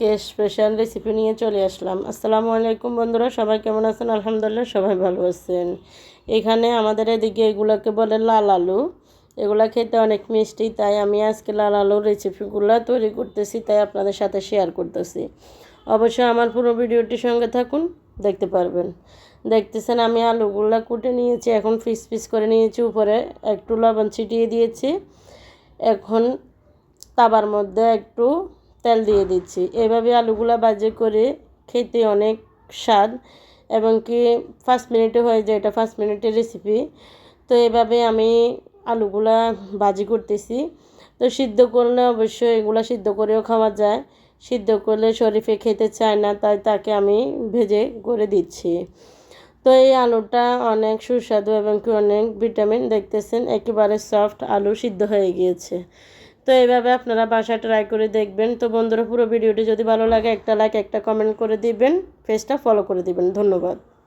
আজকে special recipe নিয়ে চলে আসলাম। আসসালামু আলাইকুম বন্ধুরা, সবাই কেমন আছেন? আলহামদুলিল্লাহ সবাই ভালো আছেন। এখানে আমাদের এদিকে এগুলোকে বলে লাল আলু। এগুলা খেতে অনেক মিষ্টি, তাই আমি আজকে লাল আলুর রেসিপিগুলো তৈরি করতেছি, তাই আপনাদের সাথে শেয়ার করতেছি। অবশ্যই আমার পুরো ভিডিওটির সঙ্গে থাকুন, দেখতে পারবেন। দেখতেছেন আমি আলুগুলো কুটে নিয়েছি, এখন পিস পিস করে নিয়েছি, উপরে একটু লবণ ছিটিয়ে দিয়েছি। এখন তাবার মধ্যে একটু তেল দিয়ে দিচ্ছি। এভাবে আলুগুলা ভাজি করে খেতে অনেক স্বাদ, এবং কি 5 মিনিটে হয়ে যায়, এটা 5 মিনিটের রেসিপি। তো এভাবে আমি আলুগুলা ভাজি করতেছি। তো সিদ্ধ করলে অবশ্যই এগুলা সিদ্ধ করেও খাওয়া যায়, সিদ্ধ করলে শরীফে খেতে চায় না, তাই তাকে আমি ভেজে করে দিচ্ছি। তো এই আলুটা অনেক সুস্বাদু এবং কি অনেক ভিটামিন। দেখতেছেন একেবারে সফট আলু সিদ্ধ হয়ে গিয়েছে। তো এইভাবে আপনারা বাসায় ট্রাই করে দেখবেন। তো বন্ধুরা, পুরো ভিডিওটি যদি ভালো লাগে একটা লাইক একটা কমেন্ট করে দিবেন, পেজটা ফলো করে দিবেন। ধন্যবাদ।